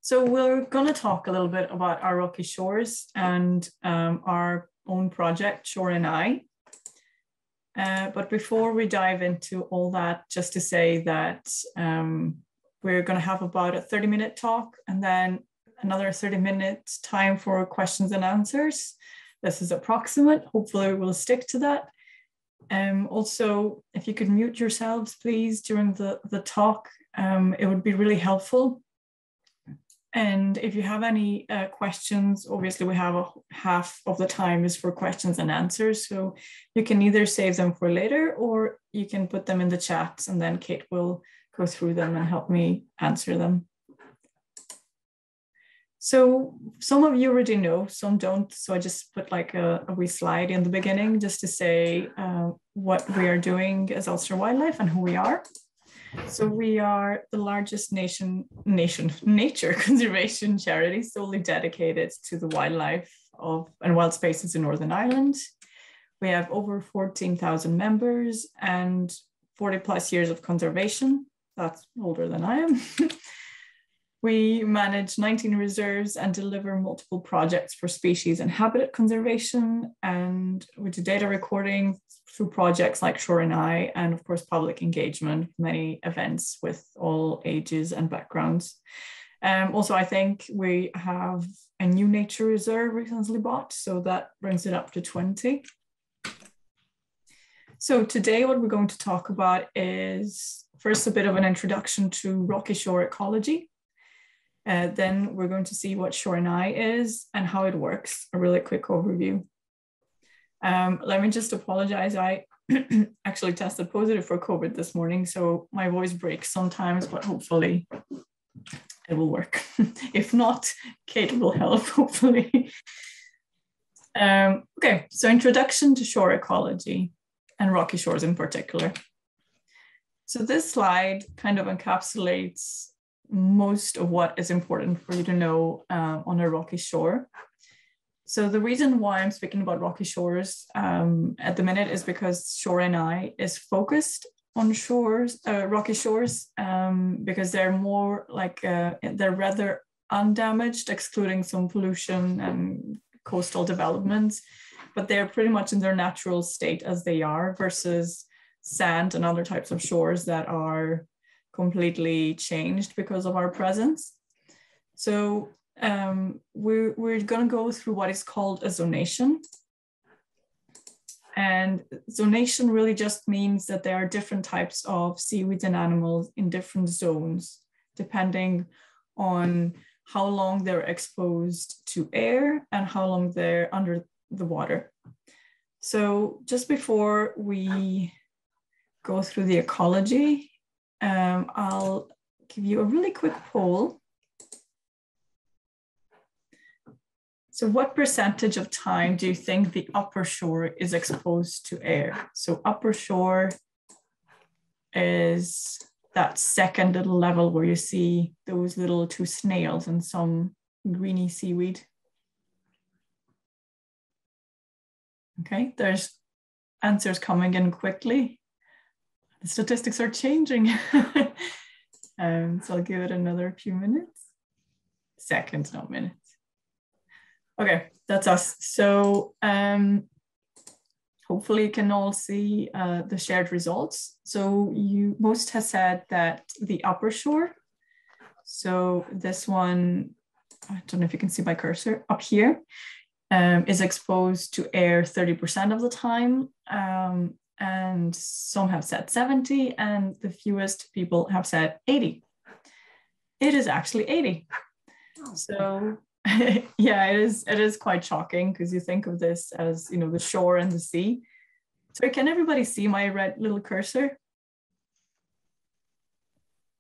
So we're going to talk a little bit about our rocky shores and our own project, ShoreNI. But before we dive into all that, just to say that we're going to have about a 30-minute talk and then another 30 minutes time for questions and answers. This is approximate. Hopefully we'll stick to that. Also, if you could mute yourselves, please, during the talk, it would be really helpful. And if you have any questions, obviously we have half of the time is for questions and answers. So you can either save them for later or you can put them in the chat and then Kate will go through them and help me answer them. So some of you already know, some don't. So I just put like a wee slide in the beginning just to say what we are doing as Ulster Wildlife and who we are. So we are the largest nature conservation charity solely dedicated to the wildlife and wild spaces in Northern Ireland. We have over 14,000 members and 40 plus years of conservation. That's older than I am. We manage 19 reserves and deliver multiple projects for species and habitat conservation. And we do data recording through projects like ShoreNI and of course, public engagement, many events with all ages and backgrounds. Also, I think we have a new nature reserve recently bought, so that brings it up to 20. So today what we're going to talk about is first a bit of an introduction to rocky shore ecology. Then we're going to see what ShoreNI is and how it works, a really quick overview. Let me just apologize. I actually tested positive for COVID this morning, so my voice breaks sometimes, but hopefully it will work. If not, Kate will help, hopefully. Okay, so introduction to shore ecology and rocky shores in particular. So this slide kind of encapsulates most of what is important for you to know on a rocky shore. So the reason why I'm speaking about rocky shores at the minute is because ShoreNI is focused on rocky shores because they're more like, they're rather undamaged, excluding some pollution and coastal developments, but they're pretty much in their natural state as they are versus sand and other types of shores that are completely changed because of our presence. So we're going to go through what is called a zonation. And zonation really just means that there are different types of seaweeds and animals in different zones, depending on how long they're exposed to air and how long they're under the water. So just before we go through the ecology, I'll give you a really quick poll. So what percentage of time do you think the upper shore is exposed to air? So upper shore is that second little level where you see those little two snails and some greeny seaweed. Okay, there's answers coming in quickly. The statistics are changing. So I'll give it another few minutes. Seconds, not minutes. Okay, that's us. So hopefully you can all see the shared results. So most has said that the upper shore, so this one, I don't know if you can see my cursor up here, is exposed to air 30% of the time. And some have said 70, and the fewest people have said 80. It is actually 80. So yeah, it is quite shocking because you think of this as, you know, the shore and the sea. So can everybody see my red little cursor?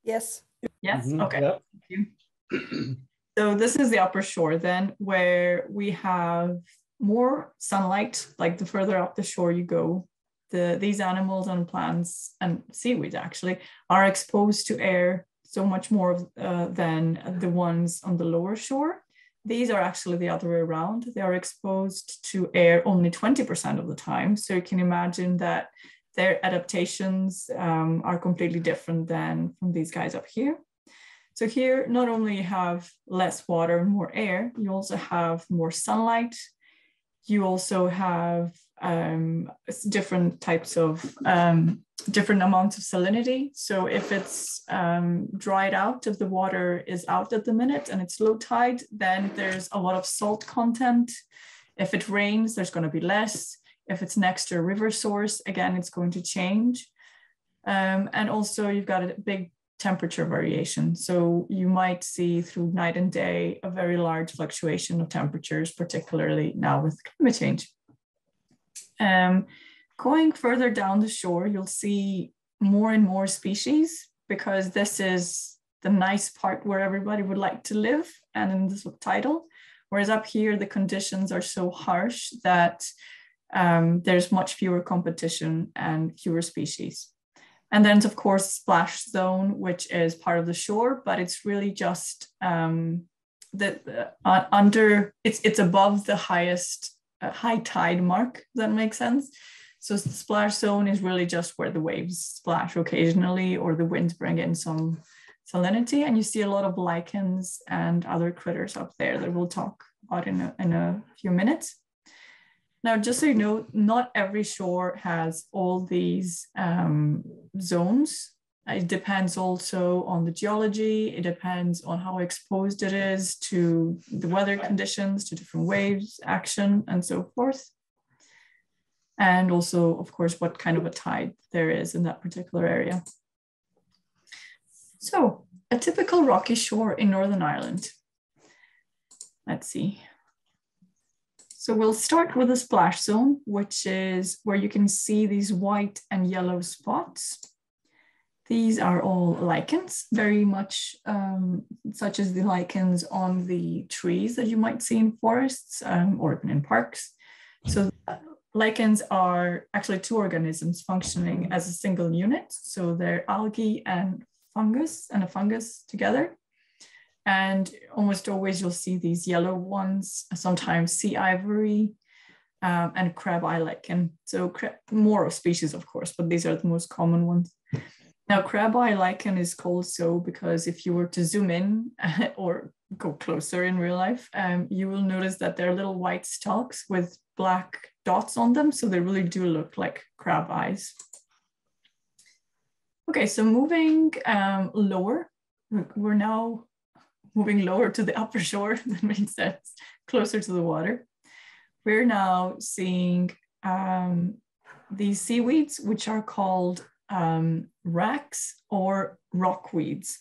Yes. Yes, Mm-hmm. okay. Yep. Thank you. So this is the upper shore then, where we have more sunlight, like the further up the shore you go. These animals and plants and seaweeds actually are exposed to air so much more than the ones on the lower shore. These are actually the other way around. They are exposed to air only 20% of the time. So you can imagine that their adaptations are completely different than from these guys up here. So here, not only you have less water and more air, you also have more sunlight. You also have different types of, different amounts of salinity. So if it's dried out, if the water is out at the minute and it's low tide, then there's a lot of salt content. If it rains, there's going to be less. If it's next to a river source, again, it's going to change. And also you've got a big temperature variation. So you might see through night and day a very large fluctuation of temperatures, particularly now with climate change. Going further down the shore, you'll see more and more species, because this is the nice part where everybody would like to live and in the subtidal. Whereas up here, the conditions are so harsh that there's much fewer competition and fewer species. And then, of course, splash zone, which is part of the shore, but it's really just it's above the highest high tide mark, if that makes sense. So the splash zone is really just where the waves splash occasionally, or the winds bring in some salinity. And you see a lot of lichens and other critters up there that we'll talk about in a few minutes. Now, just so you know, not every shore has all these zones. It depends also on the geology. It depends on how exposed it is to the weather conditions, to different waves, action, and so forth. And also, of course, what kind of a tide there is in that particular area. So, a typical rocky shore in Northern Ireland. Let's see. So we'll start with a splash zone, which is where you can see these white and yellow spots. These are all lichens, very much such as the lichens on the trees that you might see in forests or even in parks. So lichens are actually two organisms functioning as a single unit. So they're algae and a fungus together. And almost always you'll see these yellow ones, sometimes sea ivory and crab eye lichen. So more of species, of course, but these are the most common ones. Now, crab eye lichen is called so because if you were to zoom in or go closer in real life, you will notice that they're little white stalks with black dots on them. So they really do look like crab eyes. Okay, so moving lower, we're now moving lower to the upper shore. That makes sense, closer to the water. We're now seeing these seaweeds, which are called racks or rockweeds.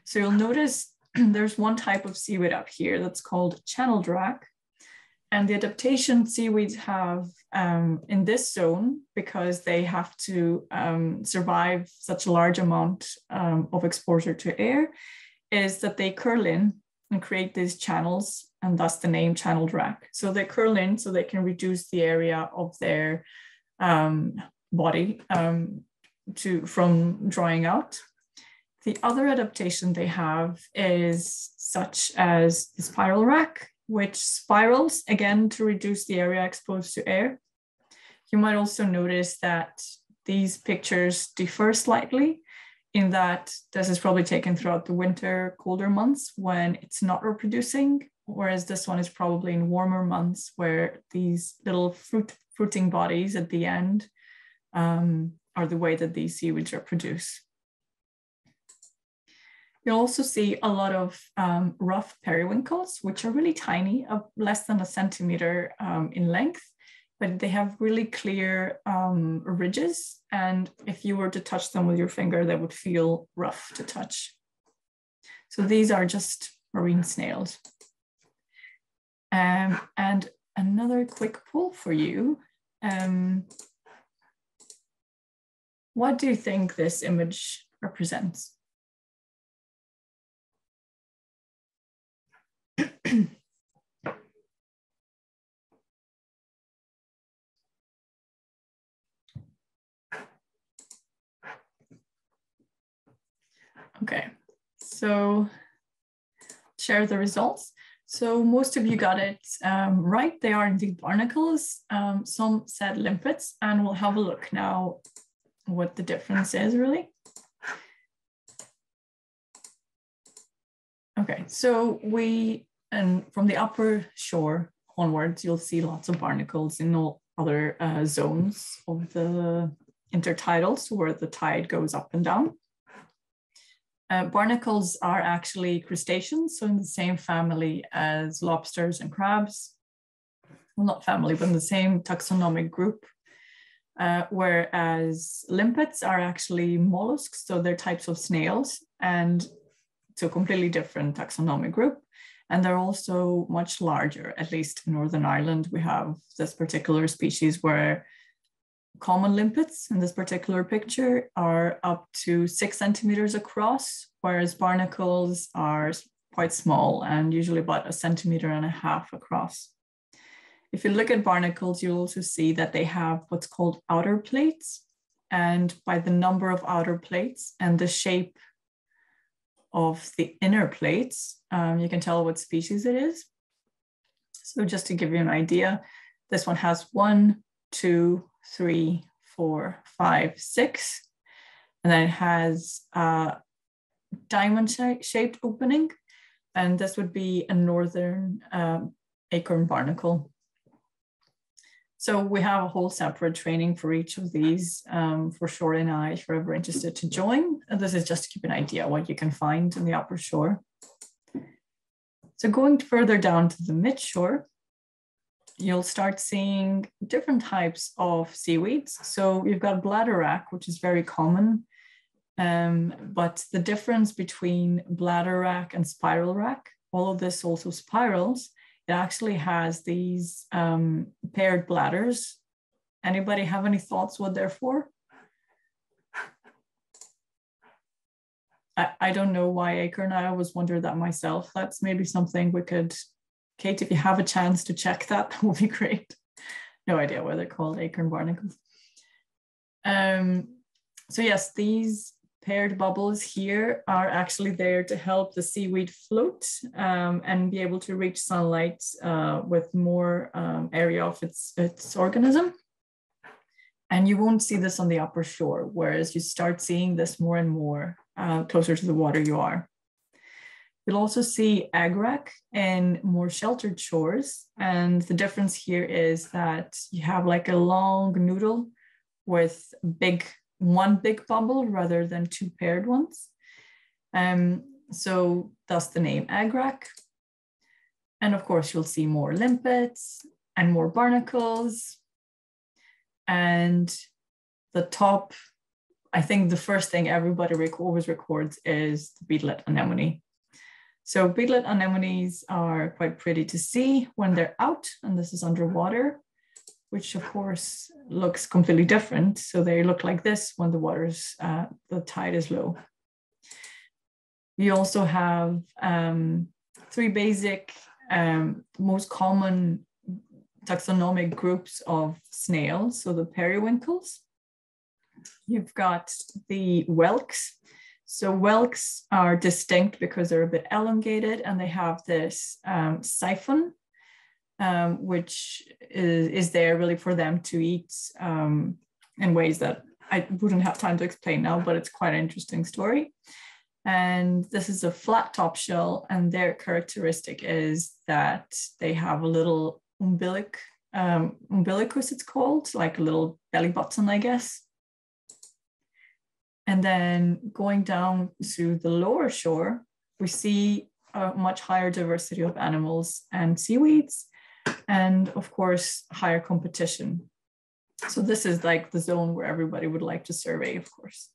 So you'll notice there's one type of seaweed up here that's called channeled rack. And the adaptation seaweeds have in this zone, because they have to survive such a large amount of exposure to air, is that they curl in and create these channels, and thus the name channeled rack. So they curl in so they can reduce the area of their body from drying out. The other adaptation they have is such as the spiral rack, which spirals, again, to reduce the area exposed to air. You might also notice that these pictures differ slightly, in that this is probably taken throughout the winter, colder months when it's not reproducing, whereas this one is probably in warmer months where these little fruiting bodies at the end are the way that these seaweeds reproduce. You'll also see a lot of rough periwinkles, which are really tiny, of less than a centimeter in length, but they have really clear ridges. And if you were to touch them with your finger, they would feel rough to touch. So these are just marine snails. And another quick poll for you. What do you think this image represents? Okay, so share the results. So most of you got it right. They are indeed barnacles. Some said limpets, and we'll have a look now what the difference is really. Okay, so and from the upper shore onwards, you'll see lots of barnacles in all other zones of the intertidals where the tide goes up and down. Barnacles are actually crustaceans, so in the same family as lobsters and crabs. Well, not family, but in the same taxonomic group. Whereas limpets are actually mollusks, so they're types of snails, and so completely different taxonomic group. And they're also much larger, at least in Northern Ireland. We have this particular species where common limpets in this particular picture are up to 6 centimeters across, whereas barnacles are quite small and usually about 1.5 centimeters across. If you look at barnacles, you'll also see that they have what's called outer plates. And by the number of outer plates and the shape of the inner plates, you can tell what species it is. So just to give you an idea, this one has 1, 2, 3, 4, 5, 6. And then it has a diamond-shaped opening. And this would be a northern acorn barnacle. So we have a whole separate training for each of these for ShoreNI if you're ever interested to join. And this is just to give an idea what you can find in the upper shore. So going further down to the midshore, you'll start seeing different types of seaweeds. So you've got bladderwrack, which is very common. But the difference between bladderwrack and spiral wrack, all of this also spirals, it actually has these paired bladders. Anybody have any thoughts what they're for? I don't know why acorn. I always wondered that myself. That's maybe something we could, Kate, if you have a chance to check that, that would be great. No idea why they're called acorn barnacles. So yes, these paired bubbles here are actually there to help the seaweed float and be able to reach sunlight with more area of its organism. And you won't see this on the upper shore, whereas you start seeing this more and more closer to the water you are. You'll also see agrac in more sheltered shores. And the difference here is that you have like a long noodle with one big bubble rather than 2 paired ones. So that's the name agrac. And of course, you'll see more limpets and more barnacles. And the top, I think the first thing everybody always records is the beetlet anemone. So beetlet anemones are quite pretty to see when they're out, and this is underwater, which of course looks completely different. So they look like this when the tide is low. You also have 3 basic, most common taxonomic groups of snails. So the periwinkles, you've got the whelks. So whelks are distinct because they're a bit elongated and they have this siphon, which is there really for them to eat in ways that I wouldn't have time to explain now, but it's quite an interesting story. And this is a flat top shell, and their characteristic is that they have a little umbilicus, it's called, like a little belly button, I guess. And then going down to the lower shore, we see a much higher diversity of animals and seaweeds, and of course, higher competition. So this is like the zone where everybody would like to survey, of course.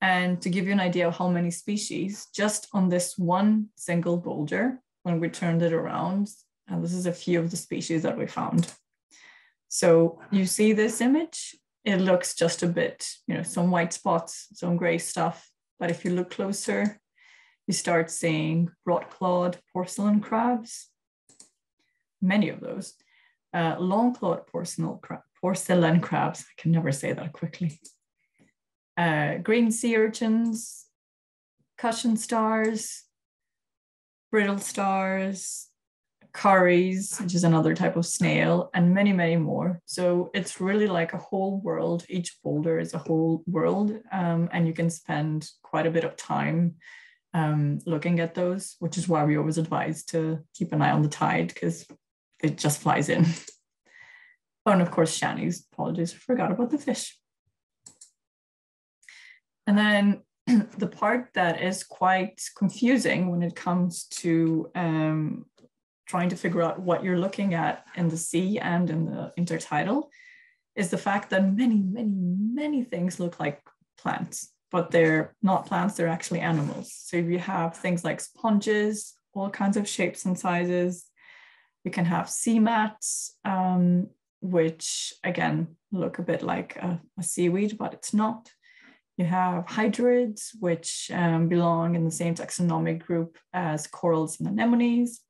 And to give you an idea of how many species, just on this one single boulder, when we turned it around, and this is a few of the species that we found. So you see this image, it looks just a bit, some white spots, some gray stuff. But if you look closer, you start seeing broad-clawed porcelain crabs, many of those. Long-clawed porcelain crabs, I can never say that quickly. Green sea urchins, cushion stars, brittle stars, curries, which is another type of snail, and many, many more. So it's really like a whole world. Each boulder is a whole world, and you can spend quite a bit of time looking at those, which is why we always advise to keep an eye on the tide because it just flies in. Oh, and of course, shanies, apologies, I forgot about the fish. And then the part that is quite confusing when it comes to trying to figure out what you're looking at in the sea and in the intertidal is the fact that many things look like plants, but they're not plants, they're actually animals. So you have things like sponges, all kinds of shapes and sizes. You can have sea mats, which again, look a bit like a seaweed, but it's not. You have hydrids, which belong in the same taxonomic group as corals and anemones,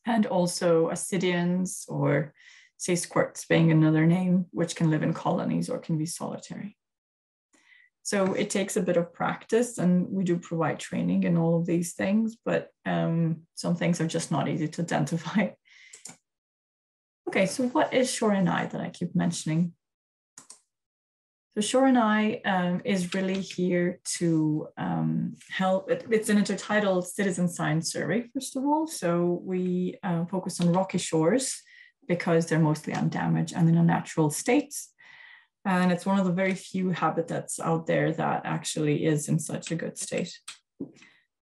and also ascidians or sea squirts being another name, which can live in colonies or can be solitary. So it takes a bit of practice, and we do provide training in all of these things, but some things are just not easy to identify. Okay, so what is ShoreNI that I keep mentioning? So ShoreNI is really here to help. It's an intertidal citizen science survey, first of all. So we focus on rocky shores because they're mostly undamaged and in a natural state. And it's one of the very few habitats out there that actually is in such a good state.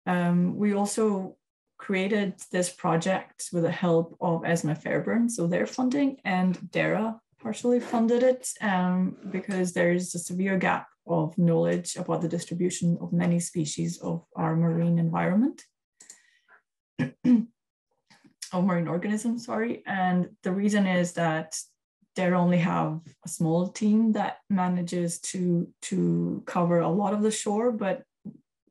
We also created this project with the help of Esme Fairburn, so their funding, and DERA partially funded it because there's a severe gap of knowledge about the distribution of many species of our marine environment, of marine organisms, sorry. And the reason is that they only have a small team that manages to cover a lot of the shore, but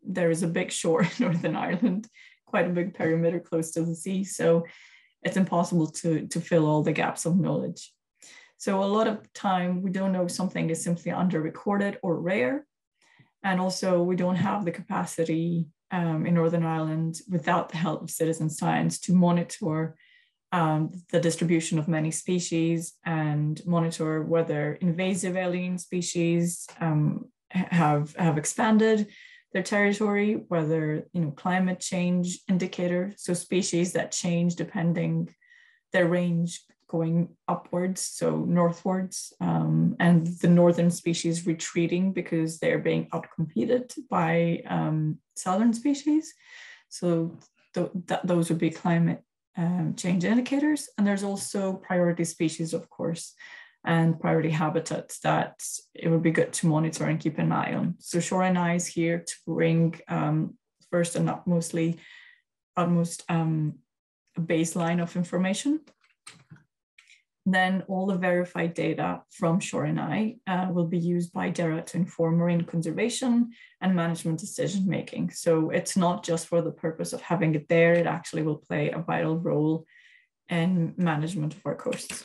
there is a big shore in Northern Ireland, quite a big perimeter close to the sea. So it's impossible to fill all the gaps of knowledge. So a lot of time we don't know if something is simply under-recorded or rare. And also we don't have the capacity in Northern Ireland without the help of citizen science to monitor the distribution of many species and monitor whether invasive alien species have expanded their territory, whether climate change indicator, so species that change depending their range going upwards, so northwards, and the northern species retreating because they're being outcompeted by southern species. So those would be climate change indicators. And there's also priority species, of course, and priority habitats that it would be good to monitor and keep an eye on. So ShoreNI is here to bring first and utmost a baseline of information. Then all the verified data from ShoreNI will be used by DERA to inform marine conservation and management decision making. So it's not just for the purpose of having it there, it actually will play a vital role in management of our coasts.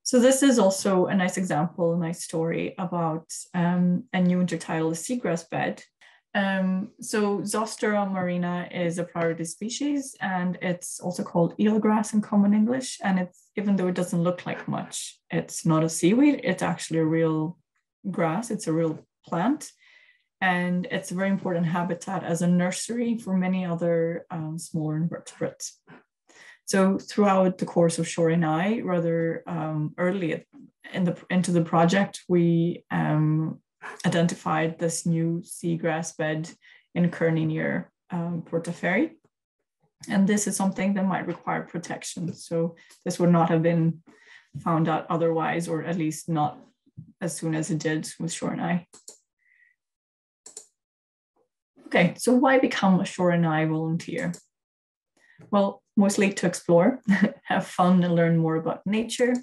So this is also a nice example, a nice story about a new intertidal seagrass bed. So Zostera marina is a priority species, and it's also called eelgrass in common English. And it's, even though it doesn't look like much, it's not a seaweed, it's actually a real grass, it's a real plant. And it's a very important habitat as a nursery for many other smaller invertebrates. So throughout the course of ShoreNI, rather early into the project, we identified this new seagrass bed in Kearney near Portaferry. And this is something that might require protection. So this would not have been found out otherwise, or at least not as soon as it did with ShoreNI. Okay, so why become a ShoreNI volunteer? Well, mostly to explore, have fun and learn more about nature,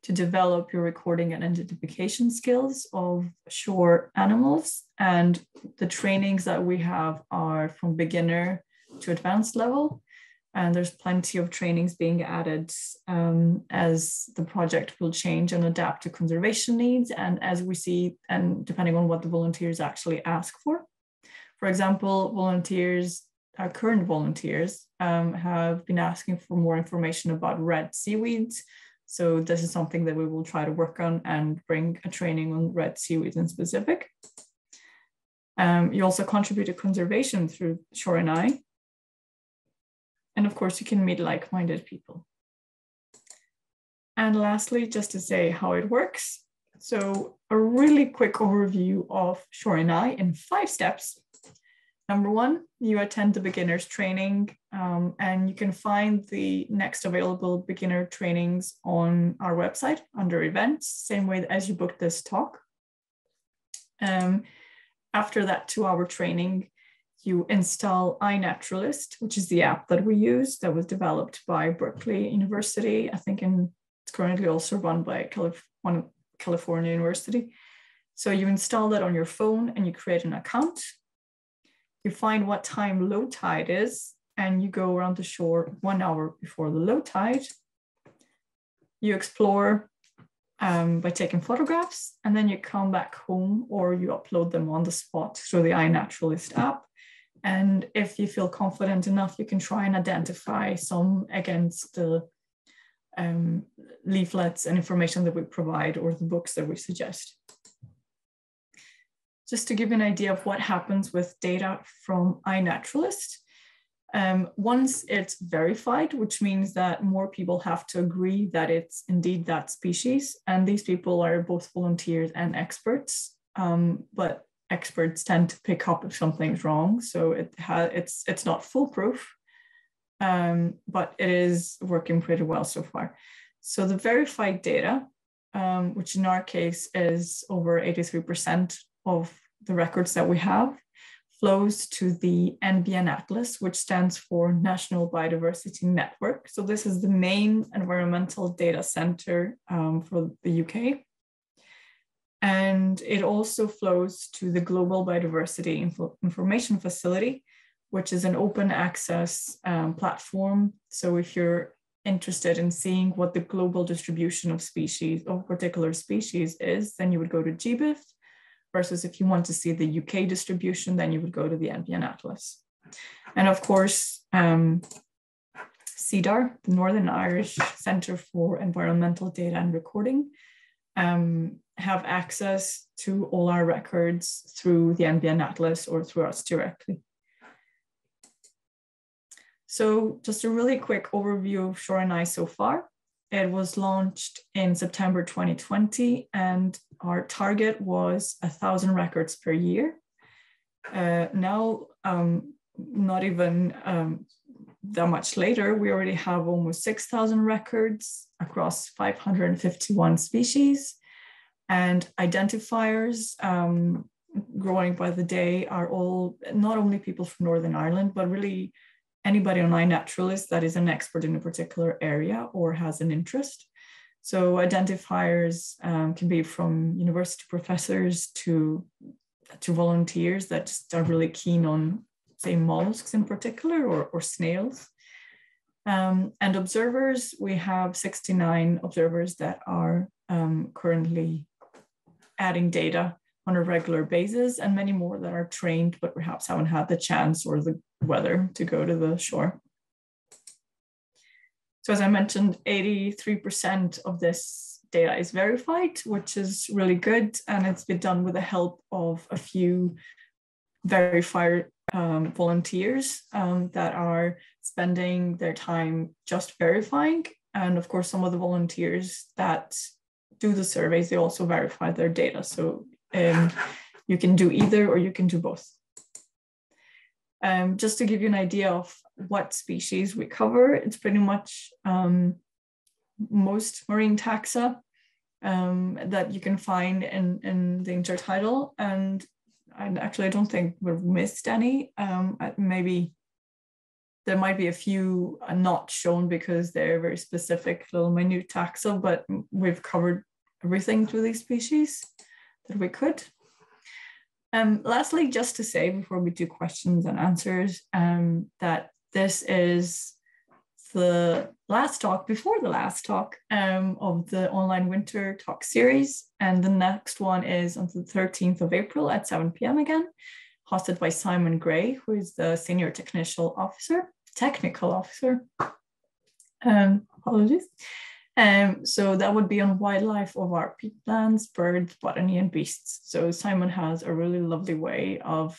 to develop your recording and identification skills of shore animals. And the trainings that we have are from beginner to advanced level. And there's plenty of trainings being added as the project will change and adapt to conservation needs. And as we see, and depending on what the volunteers actually ask for. For example, our current volunteers have been asking for more information about red seaweeds. So this is something that we will try to work on and bring a training on red seaweeds in specific. You also contribute to conservation through ShoreNI. And of course, you can meet like-minded people. And lastly, just to say how it works. So a really quick overview of ShoreNI in 5 steps. Number 1, you attend the beginner's training, and you can find the next available beginner trainings on our website under events, same way as you booked this talk. After that 2-hour training, you install iNaturalist, which is the app that we use that was developed by Berkeley University. I think it's currently also run by California University. So you install that on your phone and you create an account. You find what time low tide is, and you go around the shore 1 hour before the low tide. You explore by taking photographs, and then you come back home or you upload them on the spot through the iNaturalist app. And if you feel confident enough, you can try and identify some against the leaflets and information that we provide or the books that we suggest. Just to give you an idea of what happens with data from iNaturalist, once it's verified, which means that more people have to agree that it's indeed that species, and these people are both volunteers and experts, but experts tend to pick up if something's wrong, so it's not foolproof, but it is working pretty well so far. So the verified data, which in our case is over 83% of the records that we have, flows to the NBN Atlas, which stands for National Biodiversity Network. So this is the main environmental data center for the UK. And it also flows to the Global Biodiversity Information Facility, which is an open access platform. So if you're interested in seeing what the global distribution of species, of particular species is, then you would go to GBIF, versus if you want to see the UK distribution, then you would go to the NBN Atlas. And of course, CEDAR, the Northern Irish Centre for Environmental Data and Recording, have access to all our records through the NBN Atlas or through us directly. So just a really quick overview of ShoreNI so far. It was launched in September 2020, and our target was 1,000 records per year. Now, not even that much later, we already have almost 6,000 records across 551 species, and identifiers growing by the day are all, not only people from Northern Ireland, but really anybody on iNaturalist that is an expert in a particular area or has an interest. So identifiers can be from university professors to volunteers that just are really keen on, say, mollusks in particular, or snails. And observers, we have 69 observers that are currently adding data on a regular basis, and many more that are trained but perhaps haven't had the chance or the weather to go to the shore. So as I mentioned, 83% of this data is verified, which is really good, and it's been done with the help of a few verifier volunteers that are spending their time just verifying. And of course, some of the volunteers that do the surveys, they also verify their data. So you can do either, or you can do both. Just to give you an idea of what species we cover, it's pretty much most marine taxa that you can find in the intertidal. And actually, I don't think we've missed any. Maybe there might be a few not shown because they're very specific, little minute taxa, but we've covered everything through these species that we could. Lastly, just to say before we do questions and answers, that this is the last talk before the last talk of the online winter talk series. And the next one is on the 13th of April at 7 p.m. again, hosted by Simon Gray, who is the senior technical officer. Apologies. So that would be on wildlife of our peatlands, birds, botany, and beasts. So Simon has a really lovely way of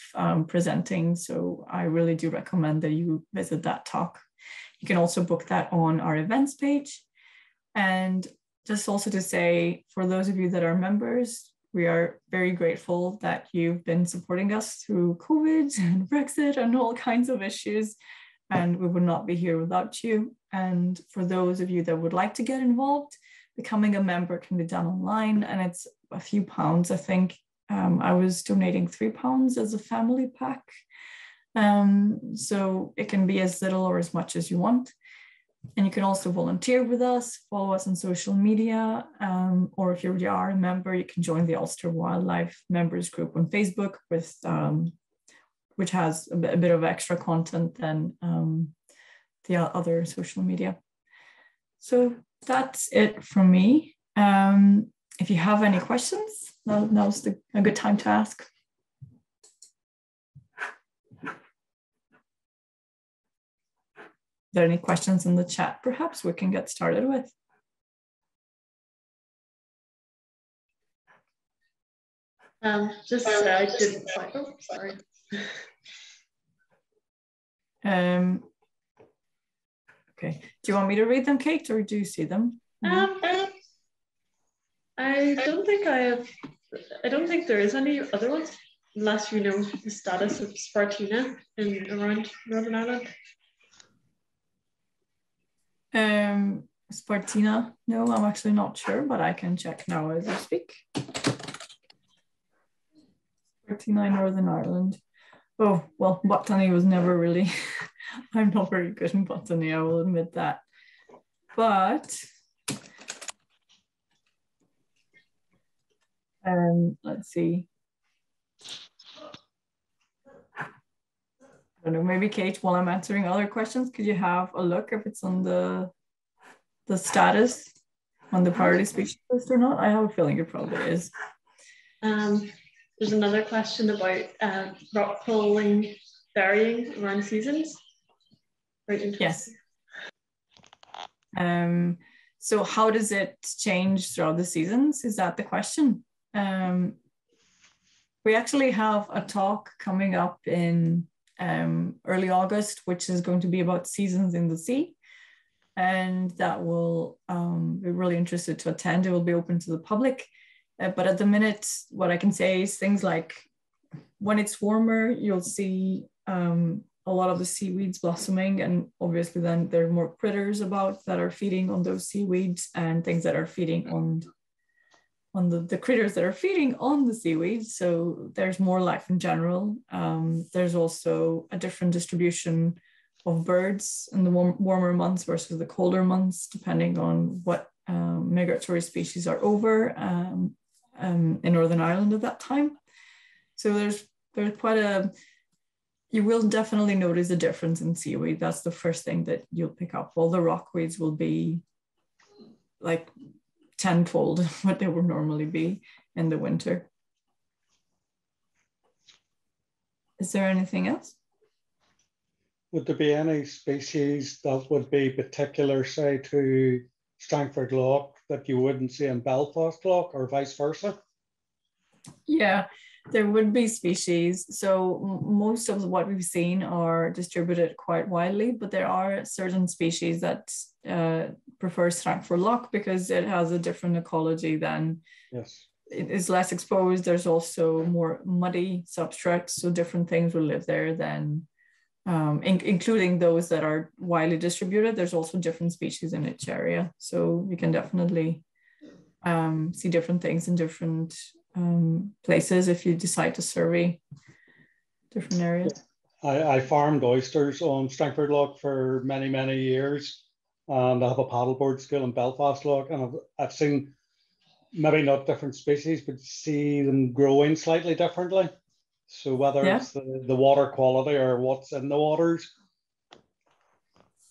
presenting. So I really do recommend that you visit that talk. You can also book that on our events page. And just also to say, for those of you that are members, we are very grateful that you've been supporting us through COVID and Brexit and all kinds of issues. And we would not be here without you. And for those of you that would like to get involved, becoming a member can be done online, and it's a few pounds. I think I was donating £3 as a family pack. So it can be as little or as much as you want. And you can also volunteer with us, follow us on social media, or if you already are a member, you can join the Ulster Wildlife Members Group on Facebook with which has a bit of extra content than the other social media. So that's it from me. If you have any questions, now's a good time to ask. Are there any questions in the chat? Perhaps we can get started with. I didn't quite. Oh, sorry. Okay. Do you want me to read them, Kate, or do you see them? I don't think I have. I don't think there is any other ones, unless you know the status of Spartina in around Northern Ireland. Spartina? No, I'm actually not sure, but I can check now as I speak. Spartina in Northern Ireland. Oh, well, botany was never really, I'm not very good in botany, I will admit that. But let's see. I don't know, maybe Kate, while I'm answering other questions, could you have a look if it's on the status on the priority species list or not? I have a feeling it probably is. There's another question about rock pooling varying around seasons. Right. Yes. So how does it change throughout the seasons? Is that the question? We actually have a talk coming up in early August, which is going to be about seasons in the sea. And that will be really interested to attend. It will be open to the public. But at the minute, what I can say is things like when it's warmer, you'll see a lot of the seaweeds blossoming, and obviously then there are more critters about that are feeding on those seaweeds and things that are feeding on the critters that are feeding on the seaweeds. So there's more life in general. There's also a different distribution of birds in the warmer months versus the colder months, depending on what migratory species are over in Northern Ireland at that time. So there's quite a, you will definitely notice a difference in seaweed. That's the first thing that you'll pick up. All the rockweeds will be like tenfold what they would normally be in the winter. Is there anything else? Would there be any species that would be particular, say, to Strangford Lough that you wouldn't see in Belfast Lough, or vice versa? Yeah, there would be species. So most of what we've seen are distributed quite widely, but there are certain species that prefer Strangford Lough because it has a different ecology than, yes, it is less exposed. There's also more muddy substrates, so different things will live there than including those that are widely distributed. There's also different species in each area. So you can definitely see different things in different places if you decide to survey different areas. I farmed oysters on Strangford Lough for many, many years. And I have a paddleboard school in Belfast Lough, and I've seen maybe not different species, but see them growing slightly differently. So whether it's the water quality or what's in the waters.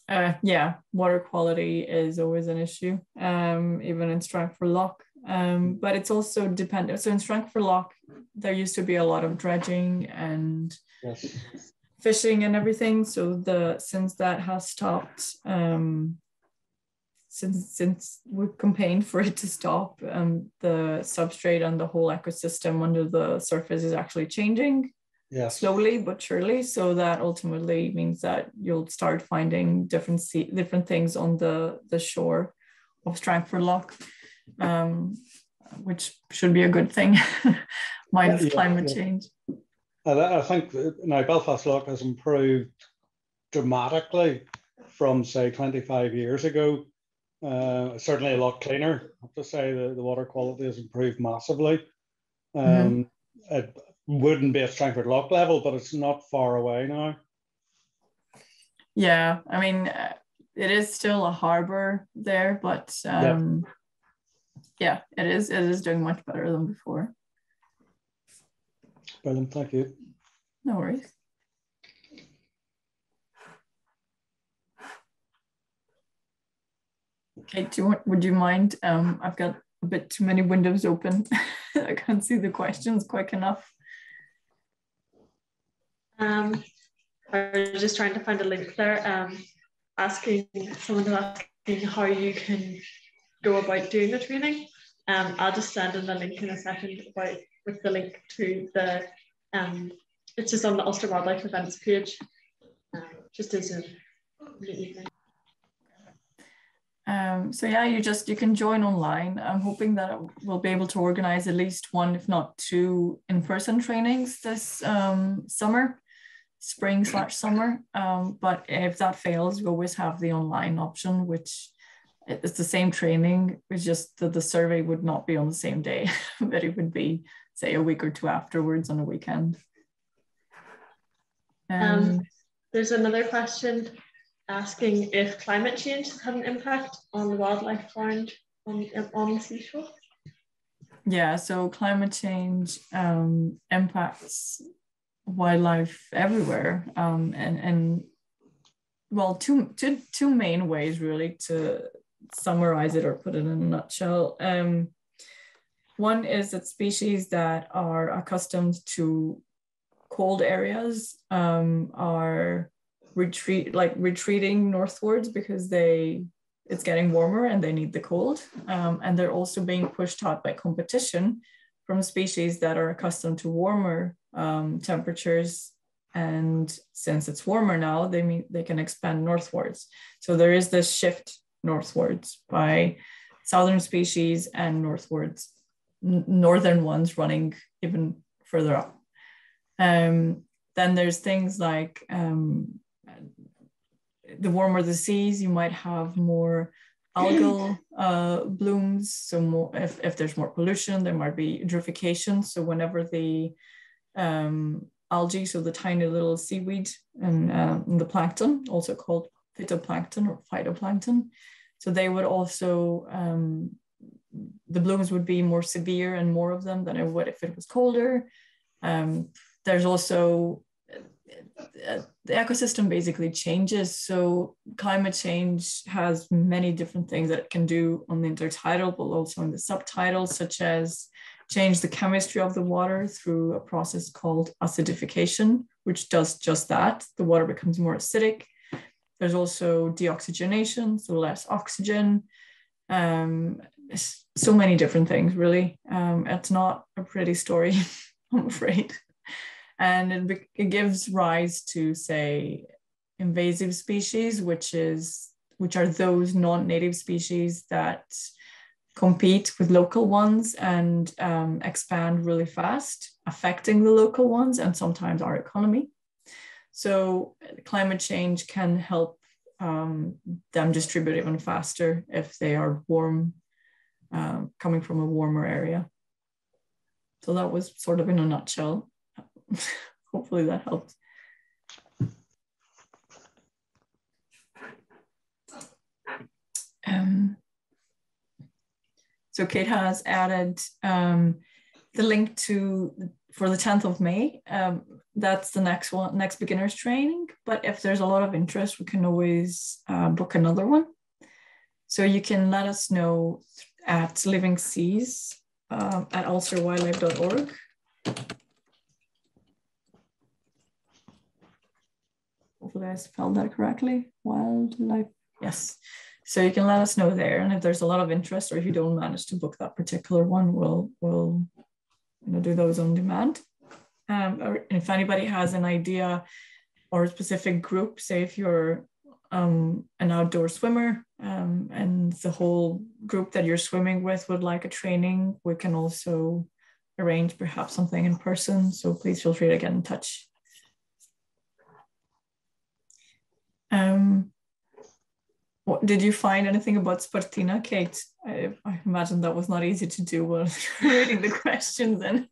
Yeah, water quality is always an issue, even in Strangford Lough. But it's also dependent. So in Strangford Lough, there used to be a lot of dredging and fishing and everything. So since that has stopped, since we campaigned for it to stop, the substrate and the whole ecosystem under the surface is actually changing. Yes. Slowly but surely. So that ultimately means that you'll start finding different things on the shore of Strangford Lough, which should be a good thing, minus climate change. I think now Belfast Lough has improved dramatically from, say, 25 years ago. Certainly a lot cleaner. I have to say the water quality has improved massively. It wouldn't be at Strangford Lough level, but it's not far away now. Yeah, I mean, it is still a harbour there, but yeah, it is doing much better than before. Brilliant, thank you. No worries. Okay, would you mind? I've got a bit too many windows open. I can't see the questions quick enough. I was just trying to find a link there. Someone asking how you can go about doing the training. I'll just send in the link in a second with the link to the it's just on the Ulster Wildlife Events page. Just as an evening. So yeah, you can join online. I'm hoping that we'll be able to organize at least one, if not two, in-person trainings this spring/summer. But if that fails, we always have the online option, which it's the same training. It's just that the survey would not be on the same day, but it would be, say, a week or two afterwards on a weekend. There's another question asking if climate change has had an impact on the wildlife found on the seashore. Yeah, so climate change impacts wildlife everywhere, and well, two main ways really to summarize it or put it in a nutshell. One is that species that are accustomed to cold areas are retreating northwards because it's getting warmer and they need the cold, and they're also being pushed out by competition from species that are accustomed to warmer temperatures, and since it's warmer now, they can expand northwards. So there is this shift northwards by southern species and northern ones running even further up. Then there's things like the warmer the seas, you might have more algal blooms. So more, if there's more pollution, there might be eutrophication. So whenever the algae, so the tiny little seaweed and the plankton, also called phytoplankton or phytoplankton, so they would also, the blooms would be more severe and more of them than it would if it was colder. There's also, the ecosystem basically changes. So climate change has many different things that it can do on the intertidal, but also on the subtidal, such as change the chemistry of the water through a process called acidification, which does just that. The water becomes more acidic. There's also deoxygenation, so less oxygen. So many different things, really. It's not a pretty story, I'm afraid. And it gives rise to, say, invasive species, which are those non-native species that compete with local ones and expand really fast, affecting the local ones and sometimes our economy. So climate change can help them distribute even faster if they are warm, coming from a warmer area. So that was sort of in a nutshell. Hopefully that helped. So Kate has added the link for the 10th of May. That's the next beginners training. But if there's a lot of interest, we can always book another one. So you can let us know at Living Seas at ulsterwildlife.org. Hopefully I spelled that correctly. Wildlife, yes. So you can let us know there, and if there's a lot of interest, or if you don't manage to book that particular one, we'll do those on demand. Or if anybody has an idea or a specific group, say if you're an outdoor swimmer and the whole group that you're swimming with would like a training, we can also arrange perhaps something in person. So please feel free to get in touch. Did you find anything about Spartina, Kate? I imagine that was not easy to do while reading the questions. And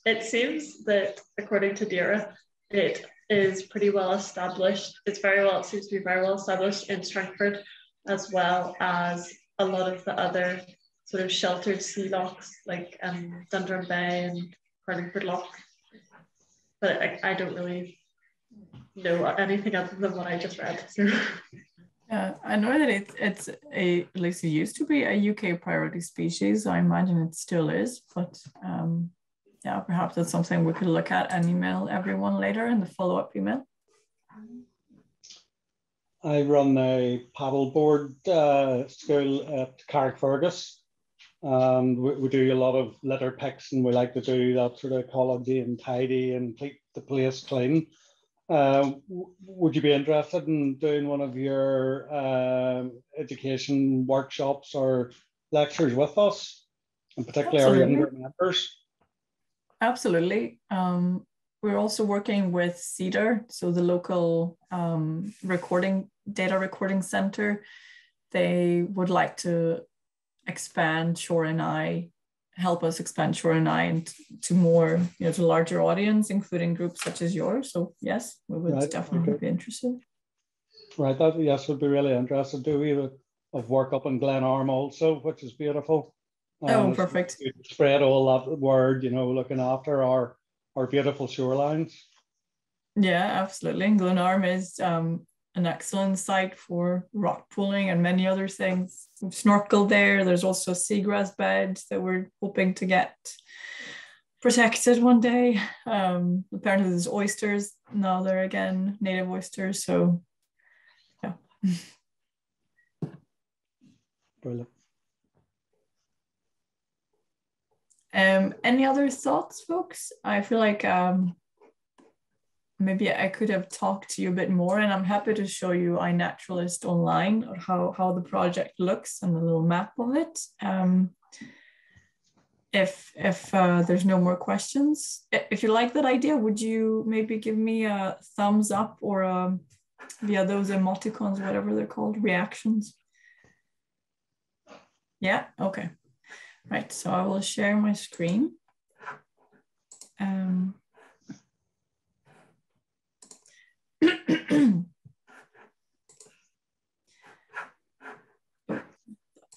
it seems that according to Dara, it is pretty well established. It seems to be very well established in Strangford, as well as a lot of the other sort of sheltered sea locks like Dundrum Bay and Carlingford Loch. But I don't really know anything other than what I just read. So. Yeah, I know that it's at least it used to be a UK priority species. I imagine it still is, but yeah, perhaps that's something we could look at and email everyone later in the follow-up email. I run a paddleboard school at Carrickfergus, and we do a lot of litter picks, and we like to do that sort of ecology and tidy and keep the place clean. Would you be interested in doing one of your education workshops or lectures with us, and particularly our younger members? Absolutely. We're also working with CEDAR, so the local data recording center. They would like to expand ShoreNI, help us expand ShoreNI and to more, to larger audience, including groups such as yours. So yes, we would definitely be interested. Right, yes, would be really interested. Do we of work up in Glenarm also, which is beautiful. Oh, perfect. Spread all that word, looking after our beautiful shorelines. Yeah, absolutely. Glenarm is an excellent site for rock pooling and many other things. We've snorkeled there. There's also seagrass beds that we're hoping to get protected one day. Apparently there's oysters now there again, native oysters. So yeah. Brilliant. Any other thoughts, folks? I feel like maybe I could have talked to you a bit more, and I'm happy to show you iNaturalist online, or how the project looks and a little map of it. If there's no more questions, if you like that idea, would you maybe give me a thumbs up or via those emoticons, whatever they're called, reactions? Yeah, okay. Right, so I will share my screen. That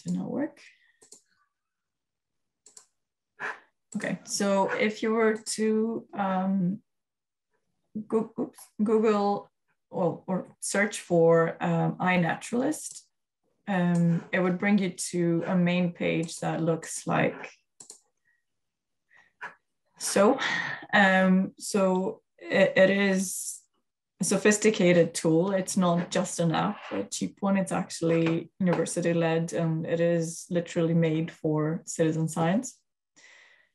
did not work. Okay, so if you were to Google or search for iNaturalist, it would bring you to a main page that looks like so. It is a sophisticated tool. It's not just an app, a cheap one. It's actually university-led, and it is literally made for citizen science.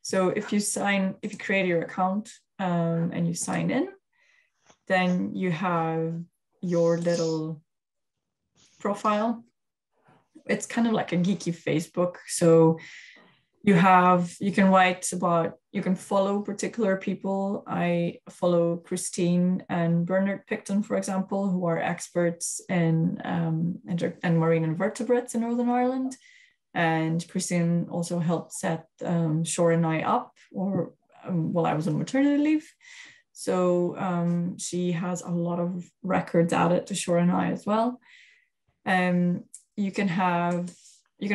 So if you create your account and you sign in, then you have your little profile. It's kind of like a geeky Facebook. So you can follow particular people. I follow Christine and Bernard Picton, for example, who are experts in marine invertebrates in Northern Ireland. And Christine also helped set ShoreNI up while I was on maternity leave. So she has a lot of records added to ShoreNI as well. You can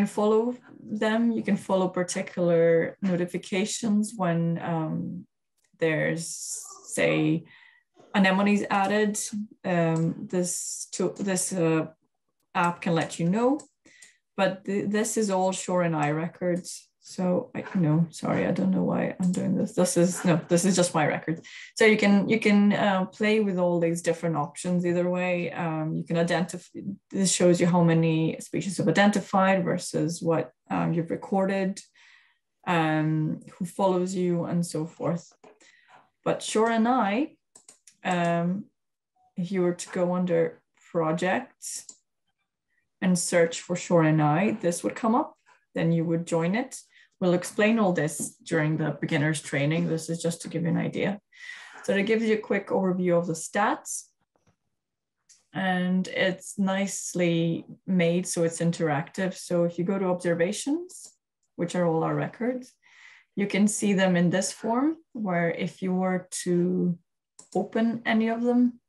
follow them. You can follow particular notifications when there's, say, anemones added. This app can let you know. But this is all ShoreNI records. So sorry, I don't know why I'm doing this. This is just my record. So you can play with all these different options either way. You can identify, this shows you how many species you've identified versus what you've recorded, who follows you and so forth. But ShoreNI, if you were to go under projects and search for ShoreNI, this would come up. Then you would join it. We'll explain all this during the beginner's training. This is just to give you an idea. So it gives you a quick overview of the stats. And it's nicely made, so it's interactive. So if you go to observations, which are all our records, you can see them in this form, where if you were to open any of them,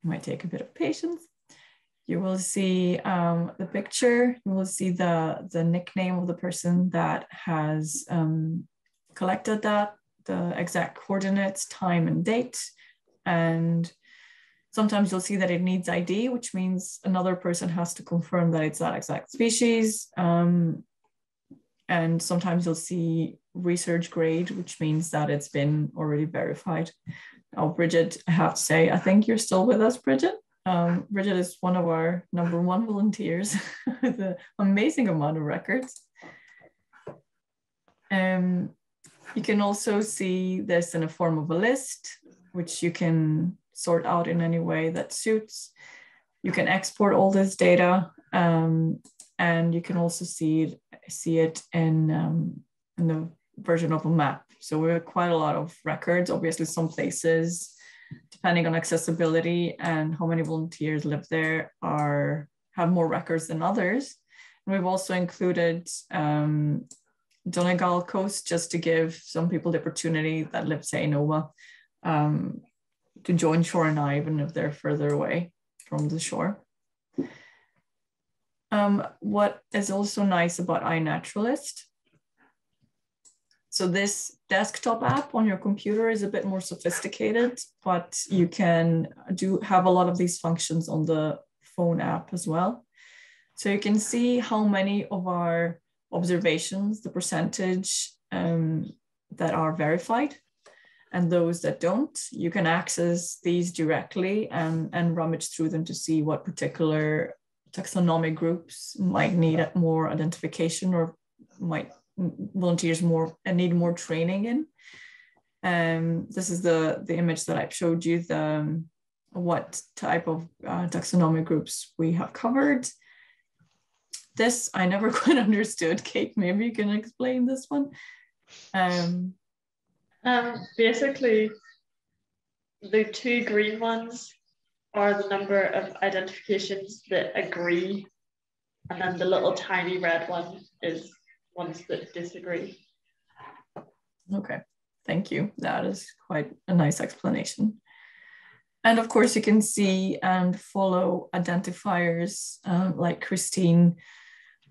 it might take a bit of patience. You will see the picture, you will see the nickname of the person that has collected that, the exact coordinates, time and date. And sometimes you'll see that it needs ID, which means another person has to confirm that it's that exact species. And sometimes you'll see research grade, which means that it's been already verified. Now, Bridget, I have to say, I think you're still with us, Bridget. Bridget is one of our #1 volunteers with an amazing amount of records. You can also see this in a form of a list, which you can sort out in any way that suits. You can export all this data, and you can also see it in the version of a map. So we have quite a lot of records. Obviously, some places, depending on accessibility and how many volunteers live there, have more records than others. And we've also included Donegal coast, just to give some people the opportunity that live, say, in Nova, to join ShoreNI, even if they're further away from the shore. What is also nice about iNaturalist, so this desktop app on your computer is a bit more sophisticated, but you can have a lot of these functions on the phone app as well. So you can see how many of our observations, the percentage that are verified, and those that don't. You can access these directly and rummage through them to see what particular taxonomic groups might need more identification, or might volunteers need more training in. This is the image that I've showed you, what type of taxonomic groups we have covered. This I never quite understood. Kate, maybe you can explain this one. Basically, the two green ones are the number of identifications that agree, and then the little tiny red one is ones that disagree. Okay, thank you. That is quite a nice explanation. And of course, you can see and follow identifiers like Christine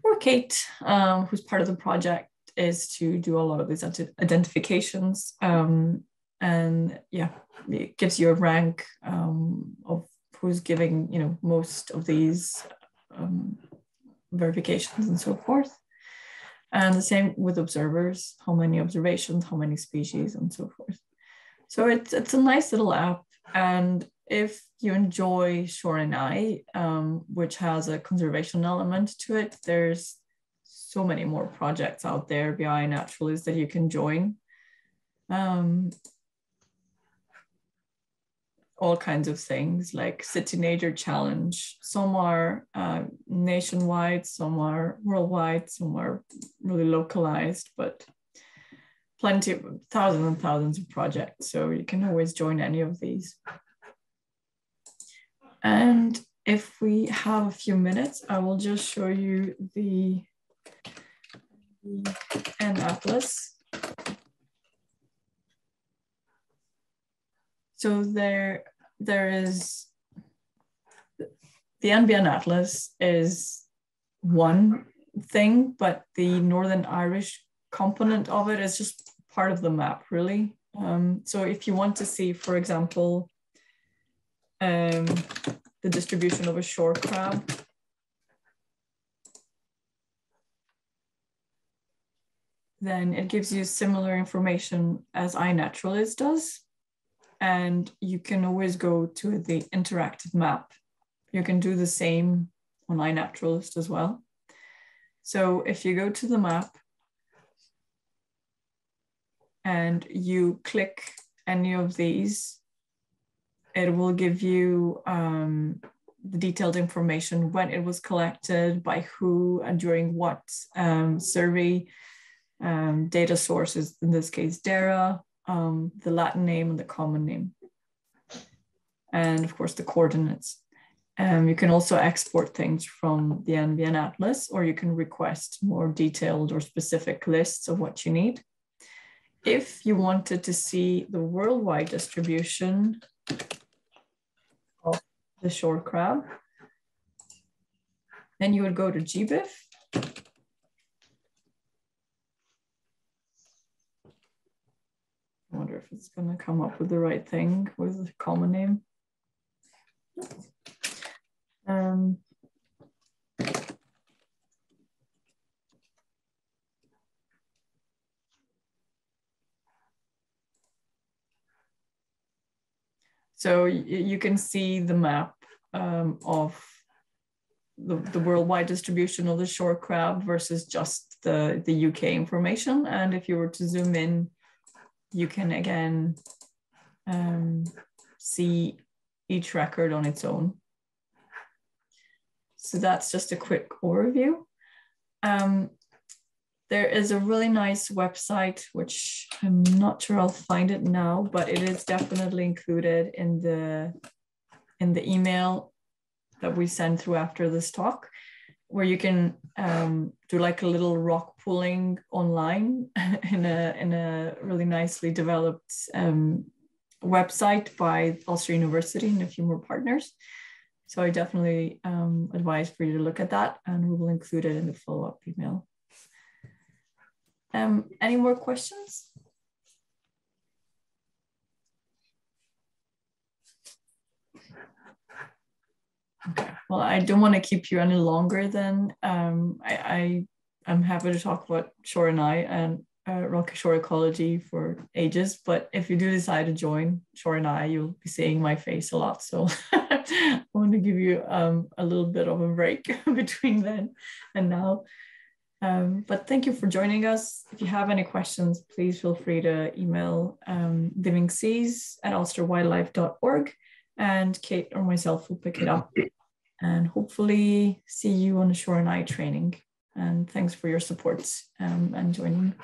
or Kate, who's part of the project, is to do a lot of these identifications. And yeah, it gives you a rank of who's giving, most of these verifications and so forth. And the same with observers, how many observations, how many species, and so forth. So it's a nice little app. And if you enjoy ShoreNI, which has a conservation element to it, there's so many more projects out there behind iNaturalist that you can join. All kinds of things like City Nature Challenge. Some are nationwide, some are worldwide, some are really localized, but plenty of thousands and thousands of projects. So you can always join any of these. And if we have a few minutes, I will just show you the Atlas. So there is, the NBN Atlas is one thing, but the Northern Irish component of it is just part of the map, really. So if you want to see, for example, the distribution of a shore crab, then it gives you similar information as iNaturalist does. And you can always go to the interactive map. You can do the same on iNaturalist as well. So if you go to the map and you click any of these, it will give you the detailed information, when it was collected, by who, and during what survey, data sources, in this case, DERA, the Latin name and the common name, and of course the coordinates. You can also export things from the NBN Atlas, or you can request more detailed or specific lists of what you need. If you wanted to see the worldwide distribution of the shore crab, then you would go to GBIF. I wonder if it's going to come up with the right thing with the common name. So you can see the map of the worldwide distribution of the shore crab versus just the UK information. And if you were to zoom in, you can again see each record on its own. So that's just a quick overview. There is a really nice website, which I'm not sure I'll find it now, but it is definitely included in the email that we send through after this talk, where you can do like a little rock pooling online in a really nicely developed website by Ulster University and a few more partners. So I definitely advise for you to look at that, and we will include it in the follow-up email. Any more questions? Okay. Well, I don't want to keep you any longer than I'm happy to talk about ShoreNI and rocky shore ecology for ages, but if you do decide to join ShoreNI, you'll be seeing my face a lot. So I want to give you a little bit of a break between then and now. But thank you for joining us. If you have any questions, please feel free to email livingseas@ulsterwildlife.org, and Kate or myself will pick it up and hopefully see you on the ShoreNI training. And thanks for your support and joining.